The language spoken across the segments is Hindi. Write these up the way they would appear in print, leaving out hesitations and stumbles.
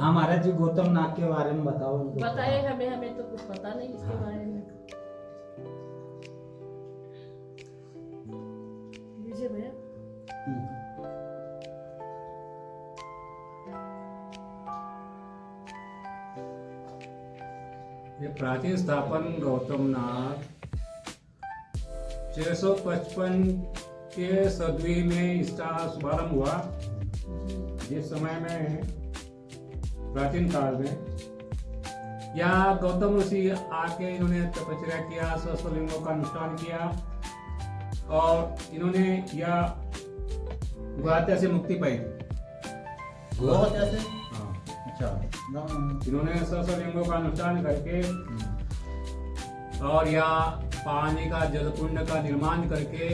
हाँ महाराज जी, गौतम नाग के बारे में बताओ। बताए हमें तो कुछ पता नहीं इसके बारे में। लीजिए भैया। ये प्राचीन स्थापन गौतम नाग 655 के सदी में इसका शुभारंभ हुआ। जिस समय में प्राचीन काल में यहाँ गौतम ऋषि आके इन्होंने तपस्या किया, सहस्त्रलिंगों का अनुष्ठान किया और इन्होंने यह गुहत्या से मुक्ति पाई। गुहत्या से? हाँ। अच्छा। इन्होंने सहस्त्रलिंगों का अनुष्ठान करके और यहाँ पानी का जल कुंड का निर्माण करके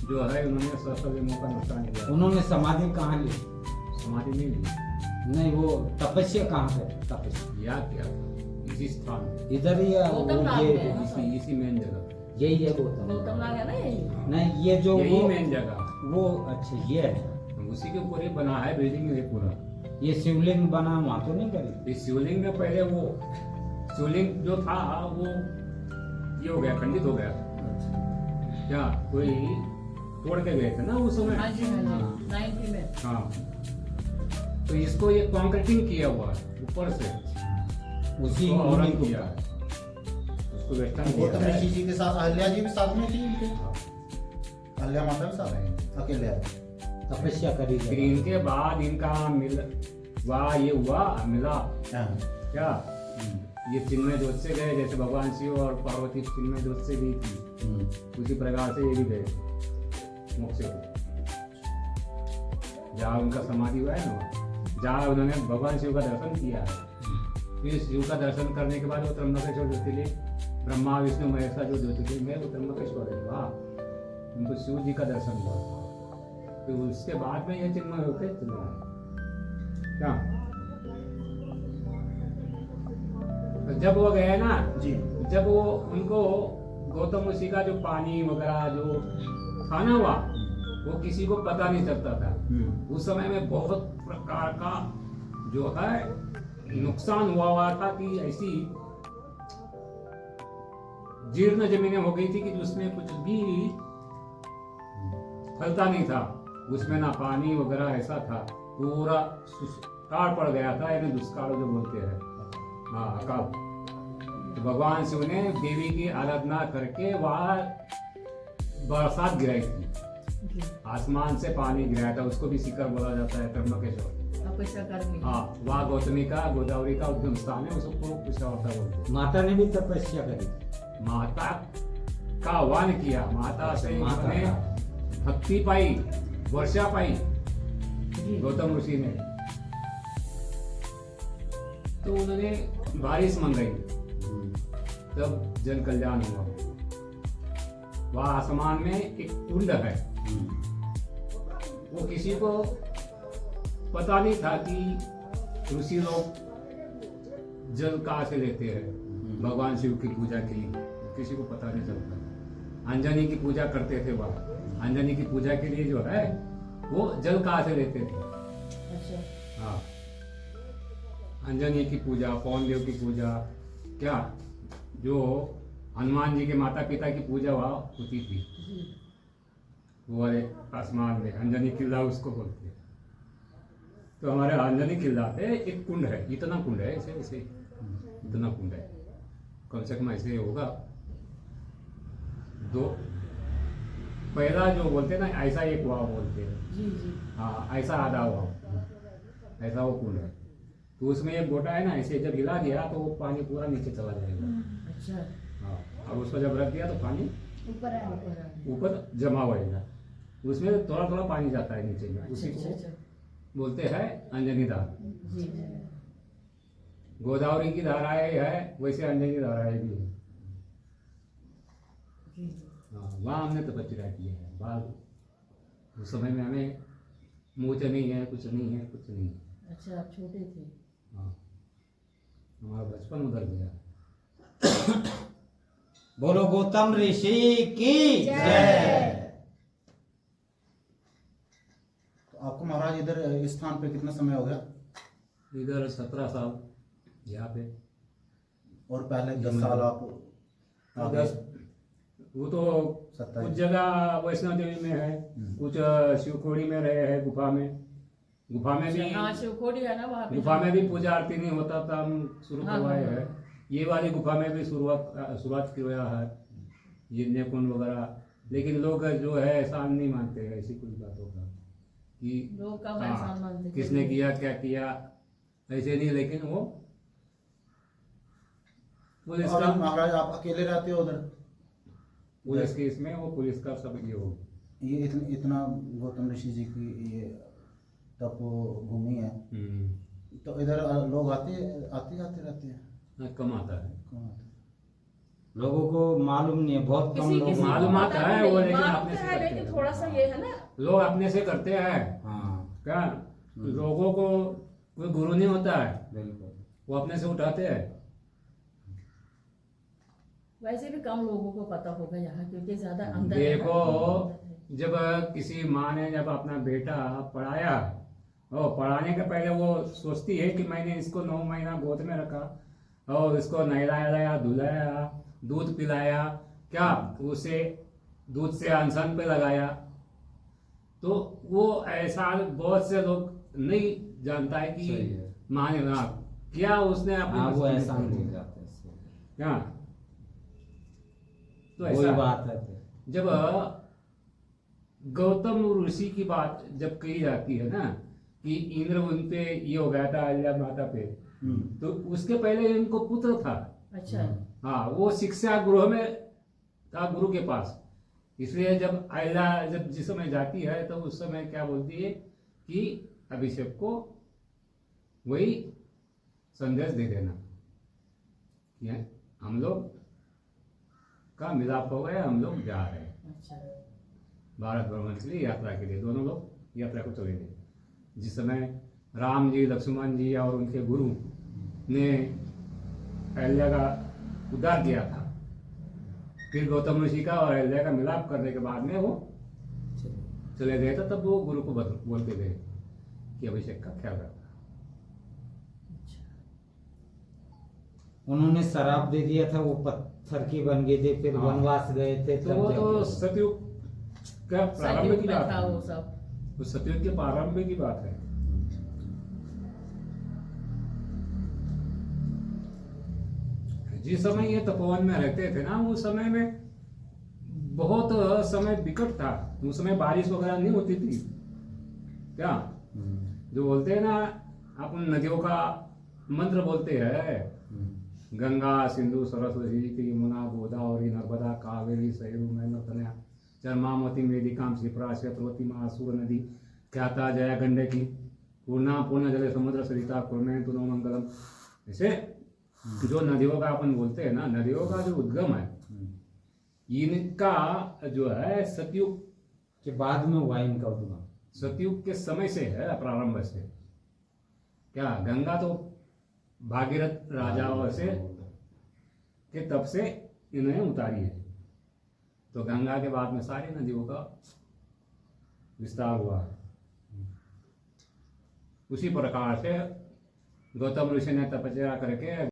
जो है उन्होंने सहस्त्रलिंगों का अनुष्ठान किया। उन्होंने समाधि कहाँ ली? समाधि नहीं ली। नहीं, वो तपस्या कहाँ पे? तपस्या क्या था इसी स्थान, इधर ही है, गौतम नाग ये में। इसी मेन जगह, यही है गौतम गौतम नाग है ना यही। नहीं, ये जो यही वो मेन जगह, वो अच्छा ये है। उसी के ऊपर ही बना है बिल्डिंग में पूरा। ये शिवलिंग बना वहाँ तो नहीं करी? इस शिवलिंग में पहले वो शिवलिंग जो था वो ये हो गया, खंडित हो गया। क्या कोई तोड़ के गए थे ना उस समय? हाँ जी, हाँ जी, 90 में। हाँ, तो इसको ये कंक्रीटिंग किया हुआ है ऊपर से, उसी उसको औरंग को किया है, उसको वेस्टर्न गौतम किया ऋषि है। जी के साथ अहल्या जी भी साथ में थी इनके? हाँ। अहल्या माता भी साथ में अकेले आए? तपस्या करी फिर इनके बाद इनका ये हुआ मिला हाँ। क्या, ये चिन्मय जोत से गए, जैसे भगवान शिव और पार्वती चिन्मय जोत से गई थी, उसी प्रकार से ये भी गए मोक्ष को। जहाँ उनका समाधि हुआ है ना, जहाँ उन्होंने भगवान शिव का दर्शन किया है, फिर शिव का दर्शन करने के बाद वो त्र्यंबकेश्वर ज्योतिर्लिंग, ब्रह्मा विष्णु महेश जो ज्योतिर्लिंग है वो त्र्यंबकेश्वर है, वहाँ उनको शिव जी का दर्शन हुआ। फिर उसके बाद में ये चिन्मय होते चले गए क्या। तो जब वो गए ना जी। जब वो उनको गौतम ऋषि का जो पानी वगैरह जो था ना हुआ, वो किसी को पता नहीं चलता था। उस समय में बहुत प्रकार का जो है नुकसान हुआ था कि ऐसी जीर्ण जमीनें हो गई थी कि उसमें कुछ भी फलता नहीं था, उसमें ना पानी वगैरह ऐसा था, पूरा दुष्काल पड़ गया था, यानी दुष्काल जो बोलते हैं, हाँ अकाल। तो भगवान शिव ने देवी की आराधना करके वहाँ बरसात गिराई थी, आसमान से पानी गिराया था, उसको भी शिखर बोला जाता है त्र्यंबकेश्वर। तपस्या करके। हाँ, वहाँ गौतमी का गोदावरी का उद्गम स्थान है, उसको कुशावता बोलते हैं। माता ने भी तपस्या करी? माता का आह्वान किया, माता से माता उन्होंने का। भक्ति पाई, वर्षा पाई गौतम ऋषि ने, तो उन्होंने बारिश मंगाई, तब जन कल्याण हुआ। वह आसमान में एक कुंड है, वो किसी को पता नहीं था कि ऋषि लोग जल कहाँ से लेते हैं भगवान शिव की पूजा के लिए, किसी को पता नहीं चलता। अंजनी की पूजा करते थे, वह अंजनी की पूजा के लिए जो है वो जल कहाँ से लेते थे। अच्छा। हाँ, अंजनी की पूजा, पवन देव की पूजा, क्या जो हनुमान जी के माता पिता की पूजा वहाँ होती थी, वो है आसमान में अंजनी किला उसको बोलते हैं। तो हमारे अंजनी किला पे एक कुंड है, इतना कुंड है, ऐसे ऐसे इतना कुंड है, कम से कम ऐसे होगा दो, पहला जो बोलते हैं ना ऐसा एक हुआ बोलते हैं, जी जी। हाँ ऐसा आधा हुआ, ऐसा वो कुंड है। तो उसमें एक गोटा है ना, ऐसे जब हिला दिया तो वो पानी पूरा नीचे चला जाएगा। अच्छा। हाँ, और उसको जब रख दिया तो पानी ऊपर है। ऊपर जमा होएगा, उसमें थोड़ा थोड़ा पानी जाता है नीचे में, उसी अच्छा, को अच्छा। बोलते हैं अंजनी धारा। जी जी। गोदावरी की धाराएं है, वैसे अंजनी धाराएं भी है। जी। हाँ, वहाँ हमने तपस्या की है। बाद उस समय में हमें मूछ नहीं है, कुछ नहीं है, कुछ नहीं है। अच्छा, आप छोटे थे। हाँ, हमारा बचपन उधर गया। बोलो गौतम ऋषि की जय। तो आपको महाराज इधर इस स्थान पे कितना समय हो गया? इधर 17 साल यहाँ पे। और पहले 10 साल आप आगे 10 वो तो 27 कुछ जगह वैष्णो देवी में है, कुछ शिवखोड़ी में रहे हैं, गुफा में भी। हाँ शिवखोड़ी है ना वहाँ पे। गुफा में भी पूजा आरती नहीं होता था, हम शुरू हाँ, करवाए हाँ, हैं। ये वाली गुफा में भी शुरुआत किया है, ये नेकुंड वगैरह। लेकिन लोग जो है एहसान नहीं मानते हैं ऐसी कोई बातों का कि लोग का हाँ, एहसान मानते थे। किसने किया क्या किया ऐसे नहीं। लेकिन वो पुलिस और का महाराज आप अकेले रहते हो उधर? पुलिस के इसमें वो पुलिस का सब ये हो। ये इतना गौतम ऋषि जी की ये तप भूमि है, तो इधर लोग आते जाते रहते हैं? कम आता है, कौन आते हैं? लोगों को मालूम नहीं है, बहुत कम किसी लोगों किसी को को मालूमात पता है, नहीं, वो लेकिन मालूम अपने तो से है, करते लेकिन हैं। थोड़ा सा ये है ना। लोग अपने से करते हैं। हाँ क्या लोगों को कोई गुरु नहीं होता है, बिल्कुल। वो अपने से उठाते हैं। वैसे भी कम लोगों को पता होगा यहाँ, क्योंकि ज्यादा अंदर है ना। देखो जब किसी माँ ने जब अपना बेटा पढ़ाया, और पढ़ाने के पहले वो सोचती है कि मैंने इसको 9 महीना गोद में रखा और इसको नहलाया धुलाया, दूध पिलाया, क्या उसे दूध से अनशन पे लगाया। तो वो ऐसा बहुत से लोग नहीं जानता है सही कि है। माँ ने ना क्या उसने अपनी हाँ, वो मस्ती में एहसान कर भूल दिया। जाते हैं इससे। क्या तो वही ऐसा बात है फिर। जब गौतम ऋषि की बात जब कही जाती है ना कि इंद्र उन पे ये हो गया था अहिल्या माता पे, तो उसके पहले इनको पुत्र था। अच्छा। हाँ, वो शिक्षा गृह में था गुरु के पास। इसलिए जब अहिल्या जब जिस समय जाती है तो उस समय क्या बोलती है कि अभिषेक को वही संदेश दे देना कि हम लोग का मिलाप हो गया, हम लोग जा रहे हैं अच्छा। भारत भ्रमण के लिए, यात्रा के लिए। दोनों लोग यात्रा को चले गए। जिस समय राम जी, लक्ष्मण जी और उनके गुरु ने अहिल्या का उद्धार किया था, फिर गौतम ऋषि का और अहिल्या का मिलाप करने के बाद में वो चले गए थे, तब वो गुरु को बोलते गए कि अभिषेक का ख्याल रखना। उन्होंने शराब दे दिया था, वो पत्थर की बन गई थी, फिर हाँ। वनवास गए थे तो तब वो तो जाके- सतयुग का प्रारंभ सतयुग की में बात था है, वो सब। वो सतयुग के प्रारंभ की बात है। जिस समय ये तपोवन में रहते थे ना, उस समय में बहुत समय विकट था। उस समय बारिश वगैरह नहीं होती थी। क्या जो बोलते हैं ना, अपन नदियों का मंत्र बोलते हैं, गंगा सिंधु सरस्वती यमुना गोदावरी नर्मदा कावेरी सहेरु मैनतनया चरमामती मेदिकाम शिप्रा शत्रवती महासुर नदी ख्याता जया गंडकी पूर्णा पूर्ण जले समुद्र सरिता कुर्मे तुनो मंगलम। ऐसे जो नदियों का अपन बोलते हैं ना, नदियों का जो उद्गम है इनका जो है सतयुग के बाद में हुआ इनका उद्गम। सतयुग के समय से है, प्रारंभ से। क्या गंगा तो भागीरथ राजाओं से के तब से इन्हें उतारी है, तो गंगा के बाद में सारी नदियों का विस्तार हुआ। उसी प्रकार से गौतम ऋषि ने तपस्या करके